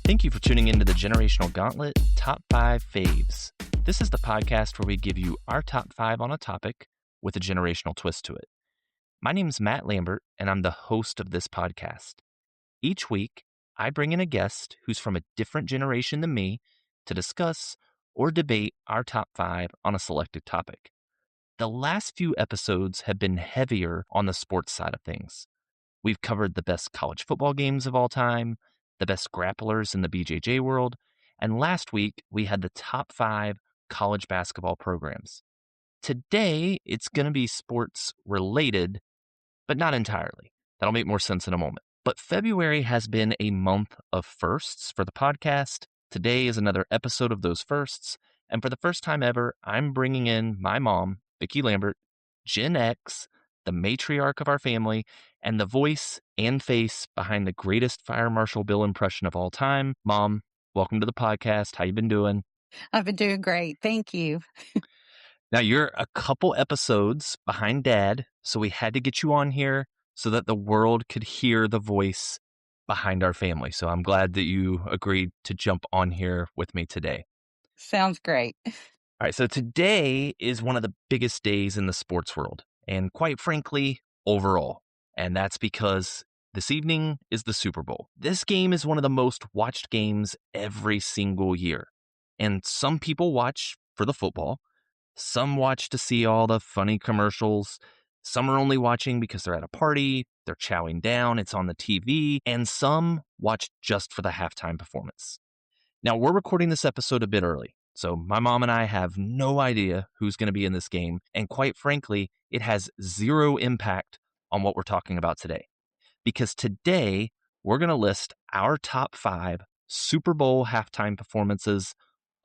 Thank you for tuning into the Generational Gauntlet Top 5 Faves. This is the podcast where we give you our top 5 on a topic with a generational twist to it. My name's Matt Lambert, and I'm the host of this podcast. Each week, I bring in a guest who's from a different generation than me to discuss or debate our top 5 on a selected topic. The last few episodes have been heavier on the sports side of things. We've covered the best college football games of all time, the best grapplers in the BJJ world, and last week we had the top 5 college basketball programs. Today, it's going to be sports related, but not entirely. That'll make more sense in a moment. But February has been a month of firsts for the podcast. Today is another episode of those firsts, and for the first time ever, I'm bringing in my mom, Vickie Lambert, Gen X, the matriarch of our family, and the voice and face behind the greatest Fire Marshal Bill impression of all time. Mom, welcome to the podcast. How you been doing? I've been doing great. Thank you. Now, you're a couple episodes behind Dad, so we had to get you on here so that the world could hear the voice behind our family. So I'm glad that you agreed to jump on here with me today. Sounds great. All right, so today is one of the biggest days in the sports world, and quite frankly, overall. And that's because this evening is the Super Bowl. This game is one of the most watched games every single year. And some people watch for the football. Some watch to see all the funny commercials. Some are only watching because they're at a party, they're chowing down, it's on the TV, and some watch just for the halftime performance. Now, we're recording this episode a bit early, so my mom and I have no idea who's going to be in this game, and quite frankly, it has zero impact on what we're talking about today. Because today, we're going to list our top 5 Super Bowl halftime performances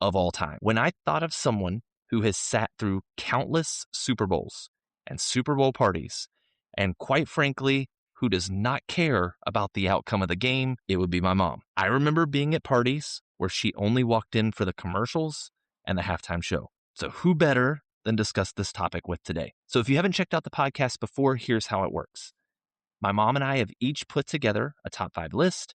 of all time. When I thought of someone who has sat through countless Super Bowls and Super Bowl parties, and quite frankly, who does not care about the outcome of the game, it would be my mom. I remember being at parties where she only walked in for the commercials and the halftime show. So who better than discuss this topic with today? So if you haven't checked out the podcast before, here's how it works. My mom and I have each put together a top 5 list.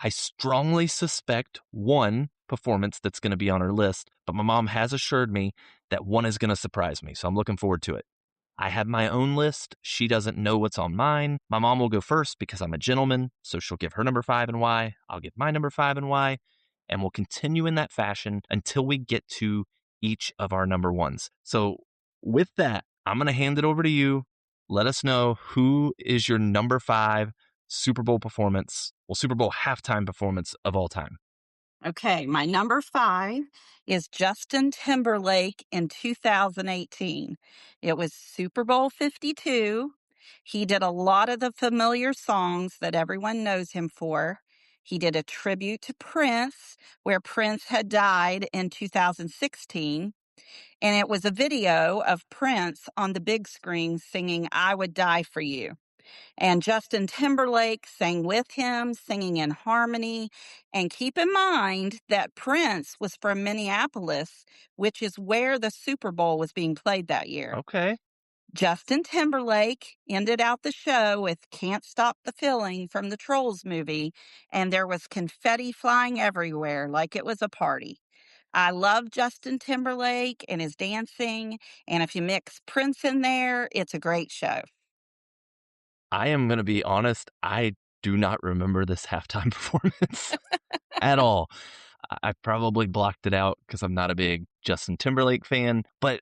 I strongly suspect one performance that's going to be on her list, but my mom has assured me that one is going to surprise me, so I'm looking forward to it. I have my own list. She doesn't know what's on mine. My mom will go first because I'm a gentleman, so she'll give her number 5 and why. I'll give my number 5 and why, and we'll continue in that fashion until we get to each of our number ones. So with that, I'm going to hand it over to you. Let us know who is your number 5 Super Bowl performance, Super Bowl halftime performance of all time. Okay, my number 5 is Justin Timberlake in 2018. It was Super Bowl 52. He did a lot of the familiar songs that everyone knows him for. He did a tribute to Prince, where Prince had died in 2016. And it was a video of Prince on the big screen singing, "I Would Die for You." And Justin Timberlake sang with him, singing in harmony. And keep in mind that Prince was from Minneapolis, which is where the Super Bowl was being played that year. Okay. Justin Timberlake ended out the show with "Can't Stop the Feeling" from the Trolls movie, and there was confetti flying everywhere like it was a party. I love Justin Timberlake and his dancing, and if you mix Prince in there, it's a great show. I am going to be honest, I do not remember this halftime performance at all. I probably blocked it out because I'm not a big Justin Timberlake fan, but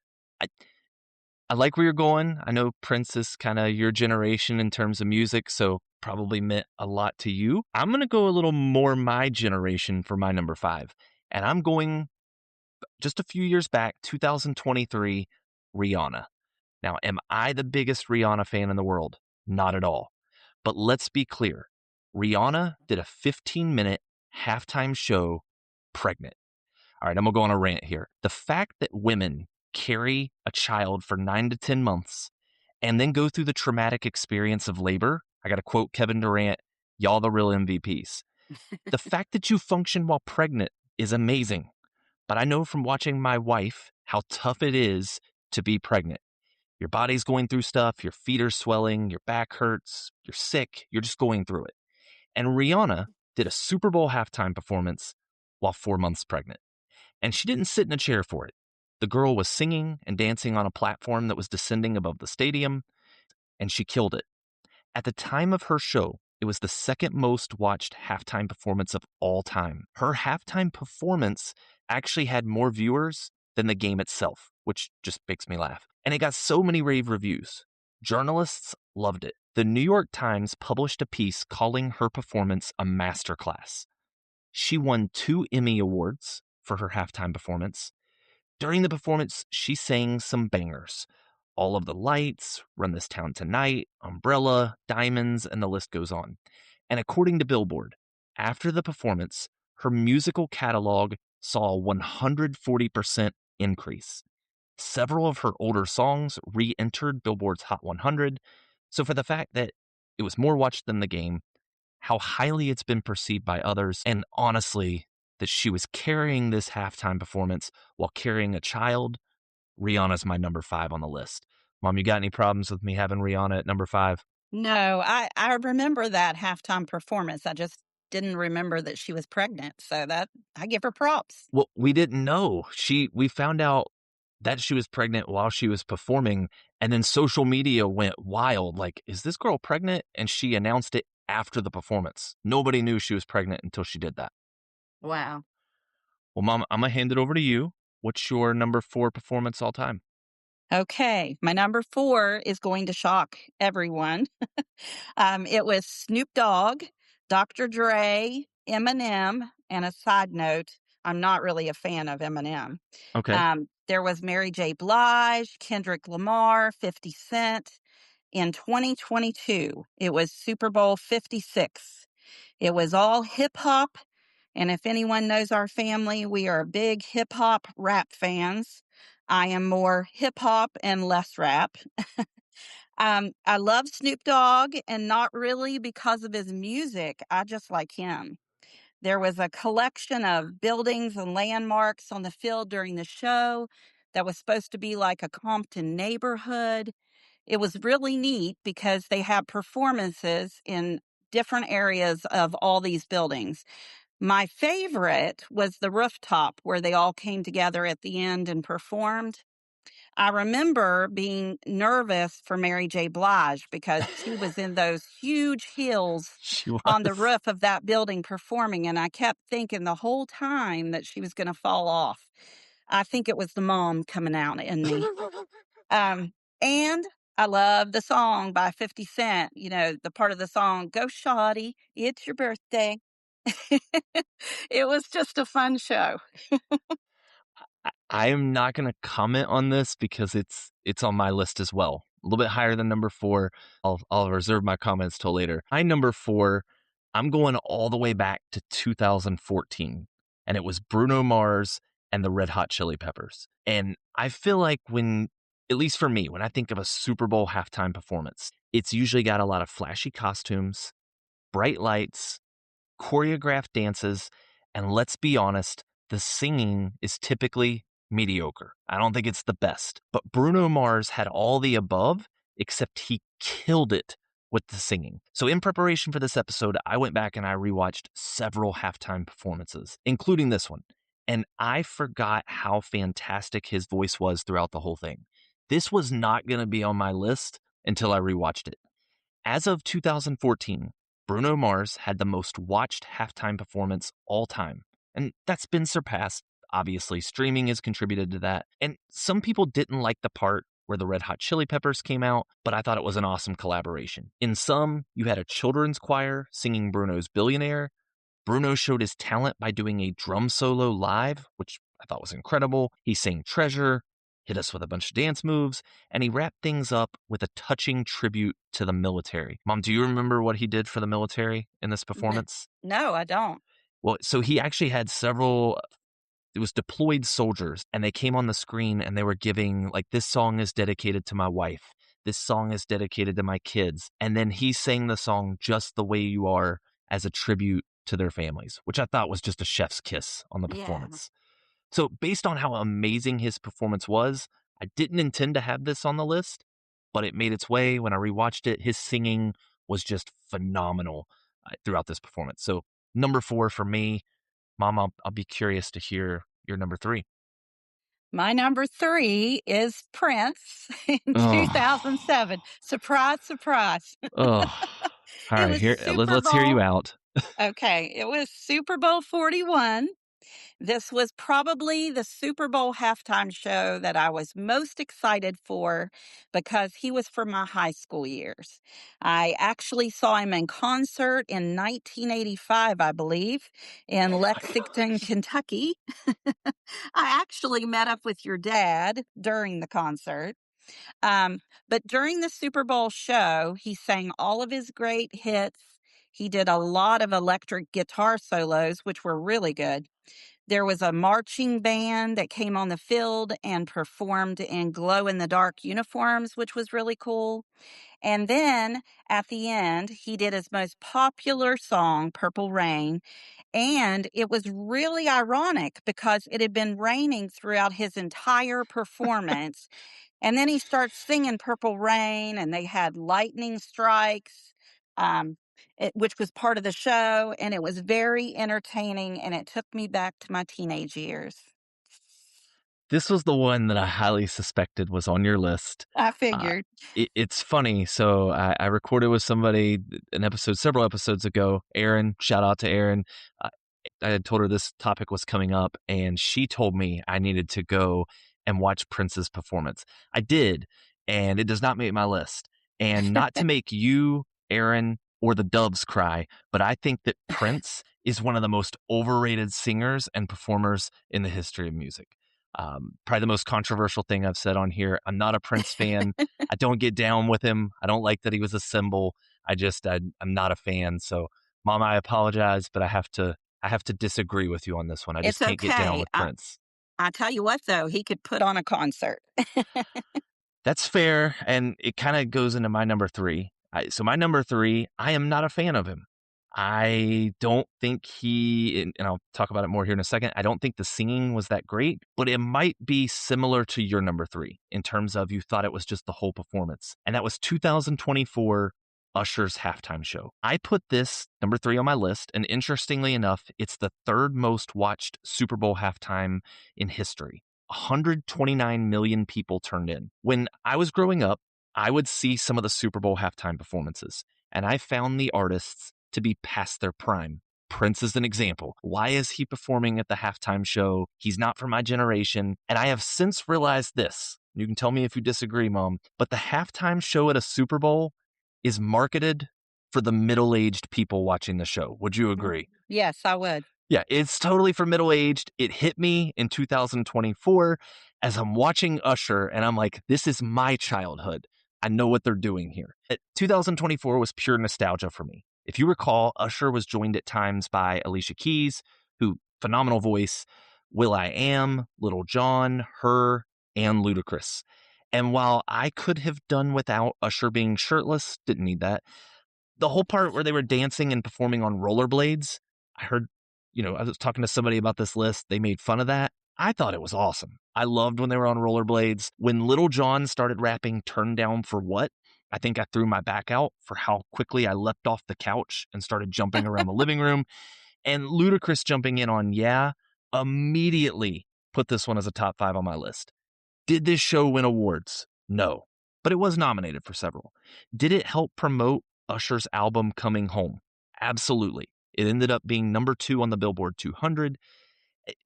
I like where you're going. I know Prince is kind of your generation in terms of music, so probably meant a lot to you. I'm going to go a little more my generation for my number 5, and I'm going just a few years back, 2023, Rihanna. Now, am I the biggest Rihanna fan in the world? Not at all. But let's be clear. Rihanna did a 15-minute halftime show pregnant. All right, I'm going to go on a rant here. The fact that women carry a child for 9 to 10 months and then go through the traumatic experience of labor, I got to quote Kevin Durant, y'all the real MVPs. The fact that you function while pregnant is amazing. But I know from watching my wife how tough it is to be pregnant. Your body's going through stuff, your feet are swelling, your back hurts, you're sick, you're just going through it. And Rihanna did a Super Bowl halftime performance while 4 months pregnant. And she didn't sit in a chair for it. The girl was singing and dancing on a platform that was descending above the stadium, and she killed it. At the time of her show, it was the second most watched halftime performance of all time. Her halftime performance actually had more viewers than the game itself, which just makes me laugh. And it got so many rave reviews. Journalists loved it. The New York Times published a piece calling her performance a masterclass. She won 2 Emmy Awards for her halftime performance. During the performance, she sang some bangers. All of the Lights, Run This Town Tonight, Umbrella, Diamonds, and the list goes on. And according to Billboard, after the performance, her musical catalog saw a 140% increase. Several of her older songs re entered Billboard's Hot 100. So, for the fact that it was more watched than the game, how highly it's been perceived by others, and honestly, that she was carrying this halftime performance while carrying a child, Rihanna's my number 5 on the list. Mom, you got any problems with me having Rihanna at number 5? No, I remember that halftime performance. I just didn't remember that she was pregnant. So that I give her props. Well, we didn't know. We found out that she was pregnant while she was performing, and then social media went wild. Like, is this girl pregnant? And she announced it after the performance. Nobody knew she was pregnant until she did that. Wow. Well, Mom, I'm going to hand it over to you. What's your number 4 performance all time? Okay, my number 4 is going to shock everyone. It was Snoop Dogg, Dr. Dre, Eminem, and a side note, I'm not really a fan of Eminem. Okay. There was Mary J. Blige, Kendrick Lamar, 50 Cent. In 2022, it was Super Bowl 56. It was all hip hop. And if anyone knows our family, we are big hip hop rap fans. I am more hip hop and less rap. I love Snoop Dogg, and not really because of his music. I just like him. There was a collection of buildings and landmarks on the field during the show that was supposed to be like a Compton neighborhood. It was really neat because they had performances in different areas of all these buildings. My favorite was the rooftop where they all came together at the end and performed. I remember being nervous for Mary J. Blige because she was in those huge heels She on the was. roof of that building performing, and I kept thinking the whole time that she was going to fall off. I think it was the mom coming out in me. Um, and I love the song by 50 Cent, the part of the song, "Go Shawty, it's your birthday." It was just a fun show. I am not going to comment on this because it's on my list as well. A little bit higher than number 4. I'll reserve my comments till later. My number 4, I'm going all the way back to 2014, and it was Bruno Mars and the Red Hot Chili Peppers. And I feel like at least for me, when I think of a Super Bowl halftime performance, it's usually got a lot of flashy costumes, bright lights, choreographed dances, and let's be honest, the singing is typically mediocre. I don't think it's the best. But Bruno Mars had all the above, except he killed it with the singing. So, in preparation for this episode, I went back and I rewatched several halftime performances, including this one. And I forgot how fantastic his voice was throughout the whole thing. This was not going to be on my list until I rewatched it. As of 2014, Bruno Mars had the most watched halftime performance all time, and that's been surpassed. Obviously, streaming has contributed to that. And some people didn't like the part where the Red Hot Chili Peppers came out, but I thought it was an awesome collaboration. In some, you had a children's choir singing Bruno's Billionaire. Bruno showed his talent by doing a drum solo live, which I thought was incredible. He sang Treasure, hit us with a bunch of dance moves, and he wrapped things up with a touching tribute to the military. Mom, do you remember what he did for the military in this N- performance? No, I don't. Well, so he actually had several, it was deployed soldiers, and they came on the screen and they were giving, like, this song is dedicated to my wife. This song is dedicated to my kids. And then he sang the song Just the Way You Are as a tribute to their families, which I thought was just a chef's kiss on the Yeah. performance. So, based on how amazing his performance was, I didn't intend to have this on the list, but it made its way when I rewatched it. His singing was just phenomenal throughout this performance. So, number 4 for me. Mom, I'll be curious to hear your number 3. My number 3 is Prince in Oh, 2007. Surprise, surprise. oh. All It right, was here, Super let's hear you Bowl. out. Okay, it was Super Bowl 41. This was probably the Super Bowl halftime show that I was most excited for because he was from my high school years. I actually saw him in concert in 1985, I believe, in Oh my Lexington, goodness. Kentucky. I actually met up with your dad during the concert. Um, but during the Super Bowl show, he sang all of his great hits. He did a lot of electric guitar solos, which were really good. There was a marching band that came on the field and performed in glow in the dark uniforms, which was really cool. And then at the end, he did his most popular song, Purple Rain. And it was really ironic because it had been raining throughout his entire performance. And then he starts singing Purple Rain, and they had lightning strikes, um, which was part of the show. And it was very entertaining. And it took me back to my teenage years. This was the one that I highly suspected was on your list. I Uh, figured. it's funny. So I recorded with somebody an episode several episodes ago. Erin, shout out to Erin. Uh, I had told her this topic was coming up, and she told me I needed to go and watch Prince's performance. I did, and it does not make my list. And not to make you, Erin, or the Doves cry, but I think that Prince is one of the most overrated singers and performers in the history of music. Probably the most controversial thing I've said on here. I'm not a Prince fan. I don't get down with him. I don't like that he was a symbol. I'm not a fan. So, Mom, I apologize, but I have to disagree with you on this one. I just It's can't get down okay. with Prince. I tell you what, though, he could put on a concert. That's fair, and it kind of goes into my number 3. So my number 3, I am not a fan of him. I don't think and I'll talk about it more here in a second. I don't think the singing was that great, but it might be similar to your number 3 in terms of you thought it was just the whole performance. And that was 2024 Usher's halftime show. I put this number 3 on my list, and interestingly enough, it's the third most watched Super Bowl halftime in history. 129 million people turned in. When I was growing up, I would see some of the Super Bowl halftime performances, and I found the artists to be past their prime. Prince is an example. Why is he performing at the halftime show? He's not from my generation. And I have since realized this. You can tell me if you disagree, Mom, but the halftime show at a Super Bowl is marketed for the middle-aged people watching the show. Would you Mm. agree? Yes, I would. Yeah, it's totally for middle-aged. It hit me in 2024 as I'm watching Usher, and I'm like, this is my childhood. I know what they're doing here. 2024 was pure nostalgia for me. If you recall, Usher was joined at times by Alicia Keys, who phenomenal voice, Will I Am, Little John, Her, and Ludacris. And while I could have done without Usher being shirtless, didn't need that, the whole part where they were dancing and performing on rollerblades, I heard, I was talking to somebody about this list. They made fun of that. I thought it was awesome. I loved when they were on rollerblades. When Little John started rapping Turn Down for What, I think I threw my back out for how quickly I leapt off the couch and started jumping around the living room. And Ludacris jumping in on Yeah immediately put this one as a top 5 on my list. Did this show win awards? No, but it was nominated for several. Did it help promote Usher's album Coming Home? Absolutely. It ended up being number 2 on the Billboard 200.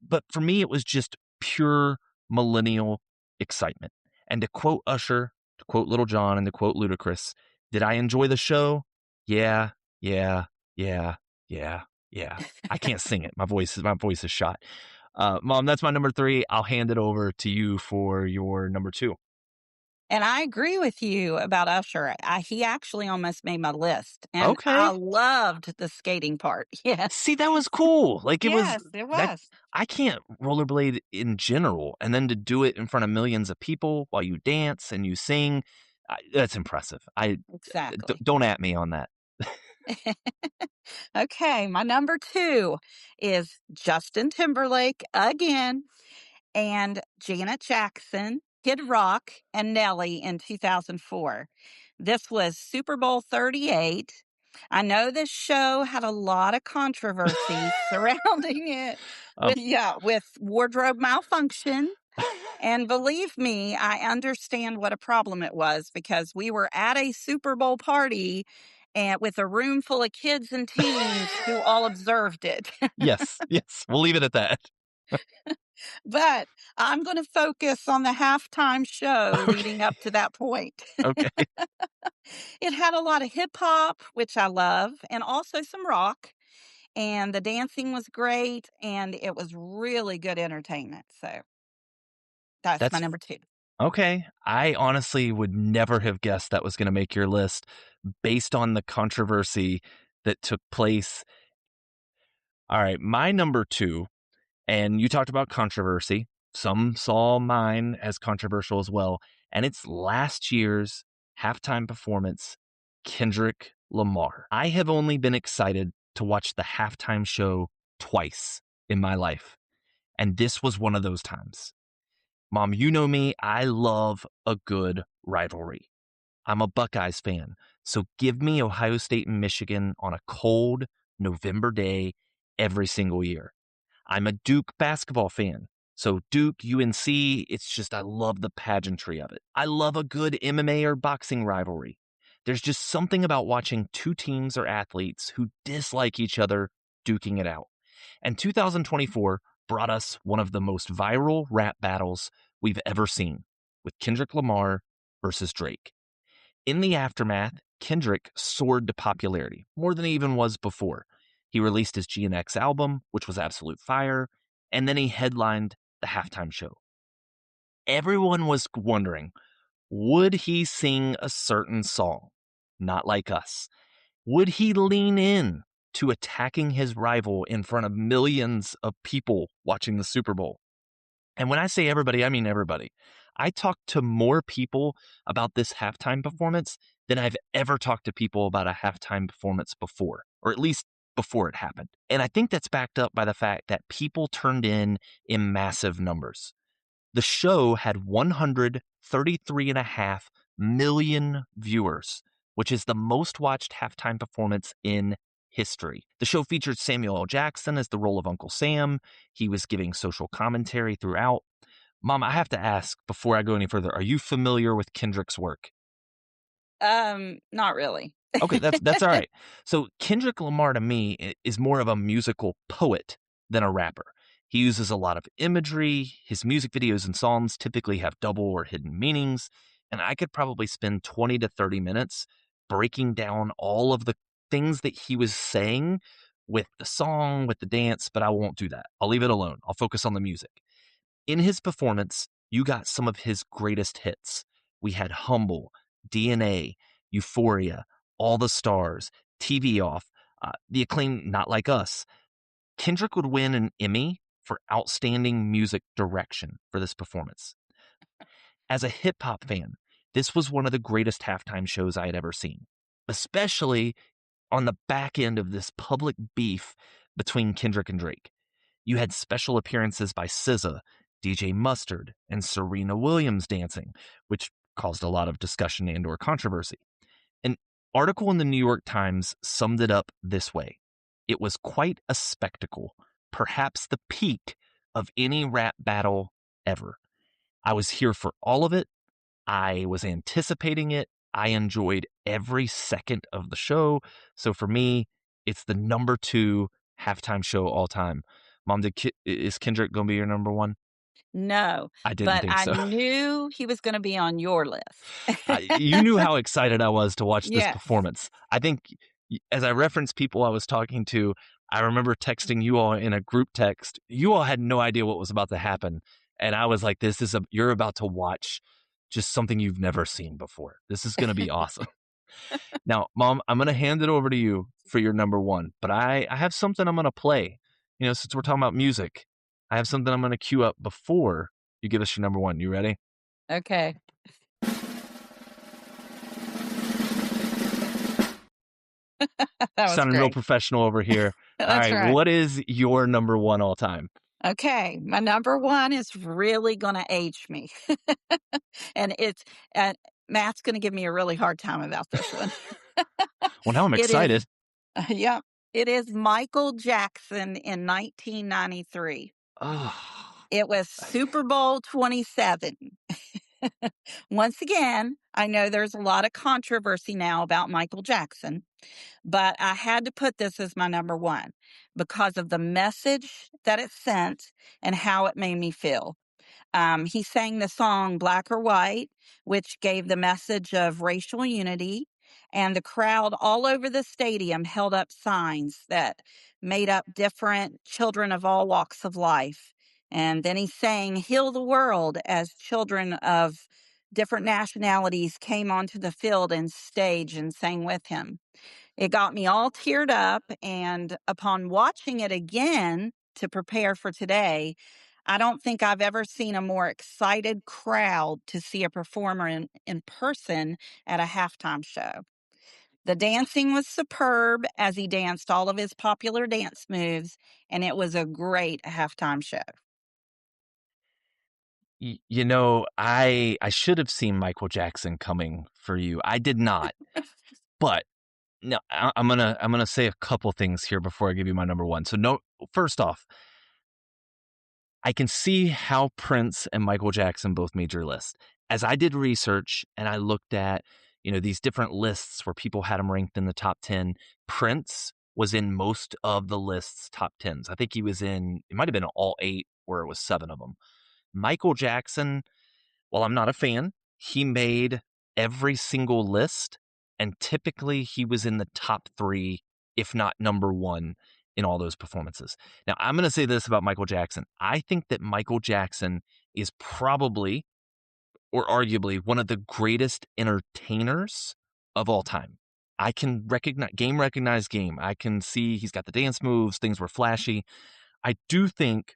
But for me, it was just pure millennial excitement. And to quote Usher, to quote Little John, and to quote Ludacris, did I enjoy the show? Yeah, yeah, yeah, yeah, yeah. I can't sing it. My voice is shot. Mom, that's my number 3. I'll hand it over to you for your number 2. And I agree with you about Usher. He actually almost made my list. And I Okay. loved the skating part. Yes. See, that was cool. Like it was Yes, it that was. I can't rollerblade in general, and then to do it in front of millions of people while you dance and you sing, that's impressive. Exactly. Don't at me on that. Okay, my number 2 is Justin Timberlake again and Janet Jackson, Kid Rock, and Nelly in 2004. This was Super Bowl 38. I know this show had a lot of controversy surrounding it Um, with wardrobe malfunction. And believe me, I understand what a problem it was because we were at a Super Bowl party and with a room full of kids and teens who all observed it. yes, yes, we'll leave it at that. But I'm going to focus on the halftime show Okay, leading up to that point. okay. It had a lot of hip hop, which I love, and also some rock. And the dancing was great, and it was really good entertainment. So that's my That's number two. okay. I honestly would never have guessed that was going to make your list based on the controversy that took place. All right, my number two, and you talked about controversy. Some saw mine as controversial as well, and it's last year's halftime performance, Kendrick Lamar. I have only been excited to watch the halftime show twice in my life, and this was one of those times. Mom, you know me, I love a good rivalry. I'm a Buckeyes fan, so give me Ohio State and Michigan on a cold November day every single year. I'm a Duke basketball fan, so Duke, UNC, it's just I love the pageantry of it. I love a good MMA or boxing rivalry. There's just something about watching two teams or athletes who dislike each other duking it out. And 2024 brought us one of the most viral rap battles we've ever seen with Kendrick Lamar versus Drake. In the aftermath, Kendrick soared to popularity, more than he even was before. He released his Gen X album, which was absolute fire, and then he headlined the halftime show. Everyone was wondering, would he sing a certain song? Not like us. Would he lean in to attacking his rival in front of millions of people watching the Super Bowl? And when I say everybody, I mean everybody. I talked to more people about this halftime performance than I've ever talked to people about a halftime performance before, or at least before it happened. And I think that's backed up by the fact that people turned in massive numbers. The show had 133.5 million viewers, which is the most watched halftime performance in history. The show featured Samuel L. Jackson as the role of Uncle Sam. He was giving social commentary throughout. Mom, I have to ask before I go any further, are you familiar with Kendrick's work? Not really. Okay, that's all right. So Kendrick Lamar to me is more of a musical poet than a rapper. He uses a lot of imagery. His music videos and songs typically have double or hidden meanings, and I could probably spend 20 to 30 minutes breaking down all of the things that he was saying with the song, with the dance, but I won't do that. I'll leave it alone. I'll focus on the music. In his performance, you got some of his greatest hits. We had Humble, DNA, Euphoria, All the Stars, TV Off, the acclaimed Not Like Us. Kendrick would win an Emmy for Outstanding Music Direction for this performance. As a hip hop fan, this was one of the greatest halftime shows I had ever seen, especially on the back end of this public beef between Kendrick and Drake. You had special appearances by SZA, DJ Mustard, and Serena Williams dancing, which caused a lot of discussion and or controversy. An article in the New York Times summed it up this way. It was quite a spectacle, perhaps the peak of any rap battle ever. I was here for all of it. I was anticipating it. I enjoyed every second of the show. So for me, it's the number two halftime show all time. Mom, is Kendrick going to be your number one? No, I didn't but think I so. knew he was going to be on your list. You knew how excited I was to watch this Yes. performance. I think as I referenced people I was talking to, I remember texting you all in a group text. You all had no idea what was about to happen. And I was like, you're about to watch just something you've never seen before. This is going to be awesome. Now, Mom, I'm going to hand it over to you for your number one, but I have something I'm going to play. Since we're talking about music, I have something I'm going to cue up before you give us your number one. You ready? Okay. That was Sounding real great. professional over here. All That's right, right. what is your number one all time? Okay, my number one is really going to age me. And Matt's going to give me a really hard time about this one. Well, now I'm It is, excited. yep, it is Michael Jackson in 1993. Oh, It was Super Bowl 27. Once again, I know there's a lot of controversy now about Michael Jackson, but I had to put this as my number one because of the message that it sent and how it made me feel. He sang the song Black or White, which gave the message of racial unity, and the crowd all over the stadium held up signs that made up different children of all walks of life. And then he sang Heal the World as children of different nationalities came onto the field and stage and sang with him. It got me all teared up, and upon watching it again to prepare for today, I don't think I've ever seen a more excited crowd to see a performer in person at a halftime show. The dancing was superb as he danced all of his popular dance moves, and it was a great halftime show. I should have seen Michael Jackson coming for you. I did not, but no, I'm gonna say a couple things here before I give you my number one. So no, first off, I can see how Prince and Michael Jackson both made your list. As I did research and I looked at, these different lists where people had him ranked in the top 10, Prince was in most of the lists' top 10s. I think he was in, it might have been all 8 or it was 7 of them. Michael Jackson, while I'm not a fan, he made every single list, and typically he was in the top 3, if not number 1, in all those performances. Now, I'm going to say this about Michael Jackson. I think that Michael Jackson is probably, or arguably, one of the greatest entertainers of all time. I can recognize game. I can see he's got the dance moves, things were flashy. I do think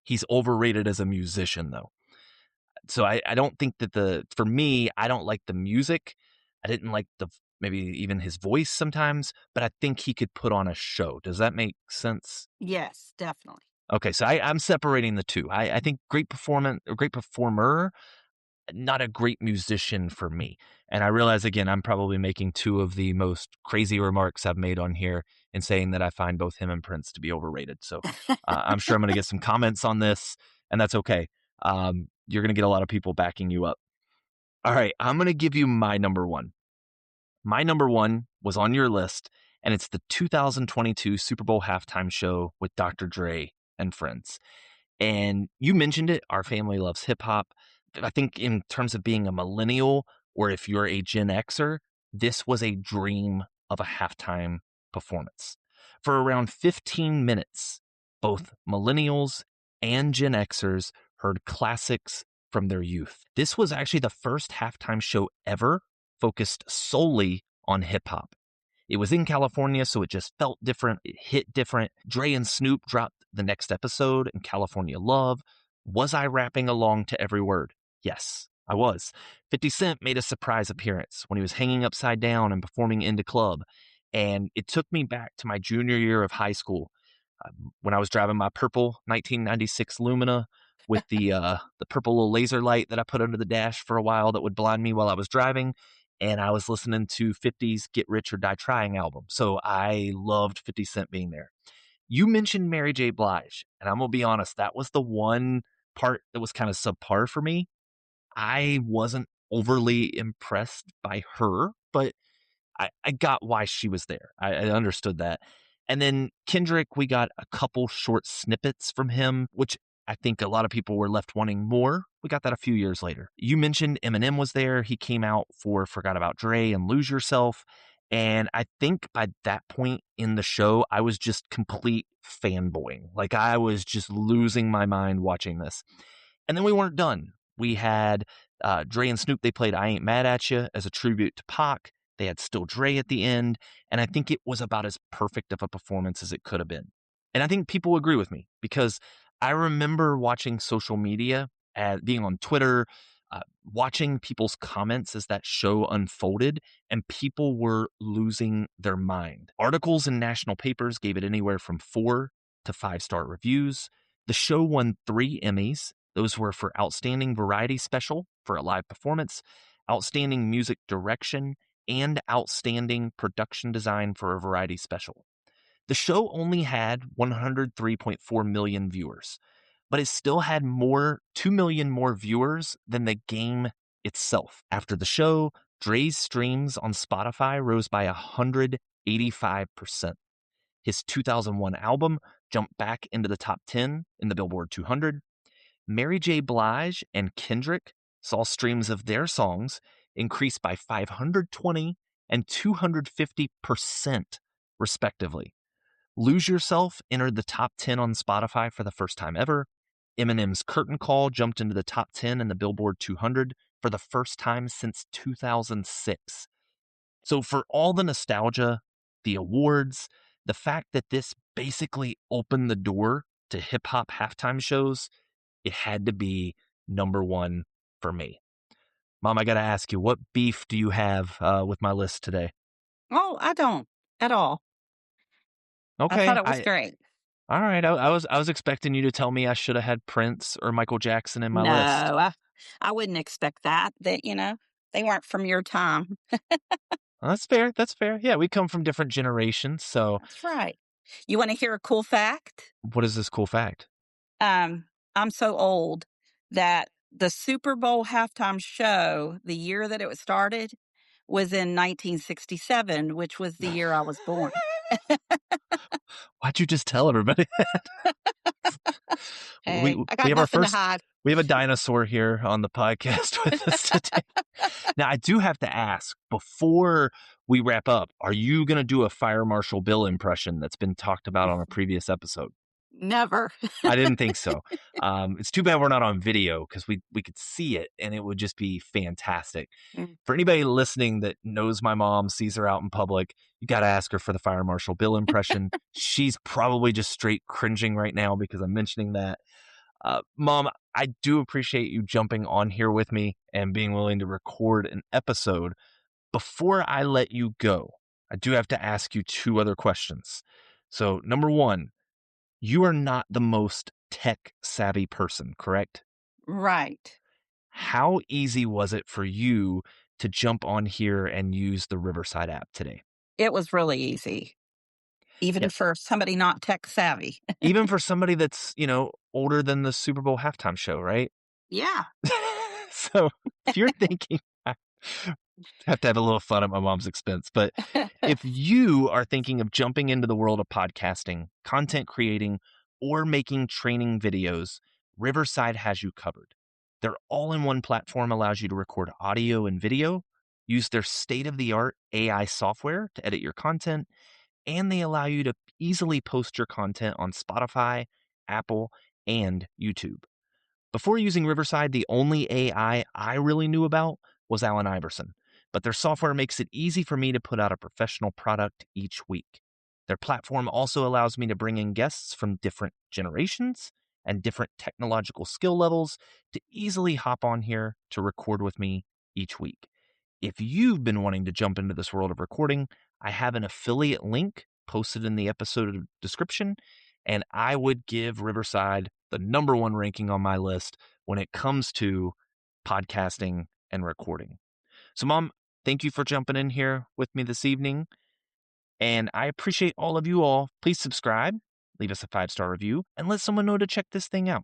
he's overrated as a musician, though. So I don't think that for me, I don't like the music. I didn't like maybe even his voice sometimes, but I think he could put on a show. Does that make sense? Yes, definitely. Okay, so I'm separating the two. I think great performance, or great performer, not a great musician for me. And I realize again, I'm probably making two of the most crazy remarks I've made on here in saying that I find both him and Prince to be overrated. So I'm sure I'm going to get some comments on this, and that's okay. You're going to get a lot of people backing you up. All right, I'm going to give you my number one. My number one was on your list, and it's the 2022 Super Bowl halftime show with Dr. Dre and friends. And you mentioned it. Our family loves hip hop. I think in terms of being a millennial, or if you're a Gen Xer, this was a dream of a halftime performance. For around 15 minutes, both millennials and Gen Xers heard classics from their youth. This was actually the first halftime show ever focused solely on hip hop. It was in California, so it just felt different. It hit different. Dre and Snoop dropped the next episode in California Love. Was I rapping along to every word? Yes, I was. 50 Cent made a surprise appearance when he was hanging upside down and performing Into Club. And it took me back to my junior year of high school when I was driving my purple 1996 Lumina with the purple little laser light that I put under the dash for a while that would blind me while I was driving. And I was listening to 50's Get Rich or Die Trying album. So I loved 50 Cent being there. You mentioned Mary J. Blige, and I'm going to be honest, that was the one part that was kind of subpar for me. I wasn't overly impressed by her, but I got why she was there. I understood that. And then Kendrick, we got a couple short snippets from him, which I think a lot of people were left wanting more. We got that a few years later. You mentioned Eminem was there. He came out for Forgot About Dre and Lose Yourself. And I think by that point in the show, I was just complete fanboying. Like I was just losing my mind watching this. And then we weren't done. We had Dre and Snoop. They played I Ain't Mad at You as a tribute to Pac. They had Still Dre at the end. And I think it was about as perfect of a performance as it could have been. And I think people agree with me because I remember watching social media, being on Twitter, watching people's comments as that show unfolded, and people were losing their mind. Articles in national papers gave it anywhere from 4 to 5-star reviews. The show won 3 Emmys. Those were for Outstanding Variety Special for a live performance, Outstanding Music Direction, and Outstanding Production Design for a Variety Special. The show only had 103.4 million viewers, but it still had 2 million more viewers than the game itself. After the show, Dre's streams on Spotify rose by 185%. His 2001 album jumped back into the top 10 in the Billboard 200. Mary J. Blige and Kendrick saw streams of their songs increase by 520 and 250%, respectively. Lose Yourself entered the top 10 on Spotify for the first time ever. Eminem's Curtain Call jumped into the top 10 in the Billboard 200 for the first time since 2006. So, for all the nostalgia, the awards, the fact that this basically opened the door to hip hop halftime shows, it had to be number one for me. Mom, I got to ask you, what beef do you have with my list today? Oh, I don't at all. I thought Okay, it was great. all right. I was expecting you to tell me I should have had Prince or Michael Jackson in my No, list. I wouldn't expect that. That they weren't from your time. Well, that's fair. That's fair. Yeah, we come from different generations. So, That's right. You want to hear a cool fact? what is this cool fact? I'm so old that the Super Bowl halftime show, the year that it was started, was in 1967, which was the year I was born. Why'd you just tell everybody? we Hey, I we got have our nothing to first. hide. We have a dinosaur here on the podcast with us today. Now, I do have to ask before we wrap up: are you going to do a Fire Marshal Bill impression that's been talked about on a previous episode? Never. I didn't think so. It's too bad we're not on video because we could see it and it would just be fantastic. Mm. For anybody listening that knows my mom, sees her out in public, you got to ask her for the Fire Marshal Bill impression. She's probably just straight cringing right now because I'm mentioning that. Mom, I do appreciate you jumping on here with me and being willing to record an episode. Before I let you go, I do have to ask you two other questions. So, number one, you are not the most tech savvy person, correct? Right. How easy was it for you to jump on here and use the Riverside app today? It was really easy, Yeah. even for somebody not tech savvy. Even for somebody that's, older than the Super Bowl halftime show, right? Yeah. So if you're thinking, I have to have a little fun at my mom's expense, but if you are thinking of jumping into the world of podcasting, content creating, or making training videos, Riverside has you covered. Their all-in-one platform allows you to record audio and video, use their state-of-the-art AI software to edit your content, and they allow you to easily post your content on Spotify, Apple, and YouTube. Before using Riverside, the only AI I really knew about was Allen Iverson, but their software makes it easy for me to put out a professional product each week. Their platform also allows me to bring in guests from different generations and different technological skill levels to easily hop on here to record with me each week. If you've been wanting to jump into this world of recording, I have an affiliate link posted in the episode description, and I would give Riverside the number one ranking on my list when it comes to podcasting and recording. So, Mom, thank you for jumping in here with me this evening. And I appreciate all of you all. Please subscribe, leave us a 5-star review, and let someone know to check this thing out.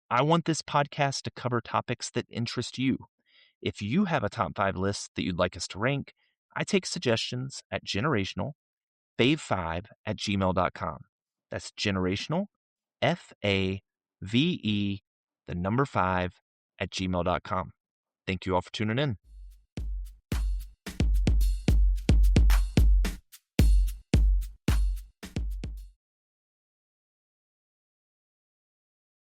I want this podcast to cover topics that interest you. If you have a top 5 list that you'd like us to rank, I take suggestions at generationalfave5@gmail.com. That's generational, FAVE, the number 5 at gmail.com. Thank you all for tuning in.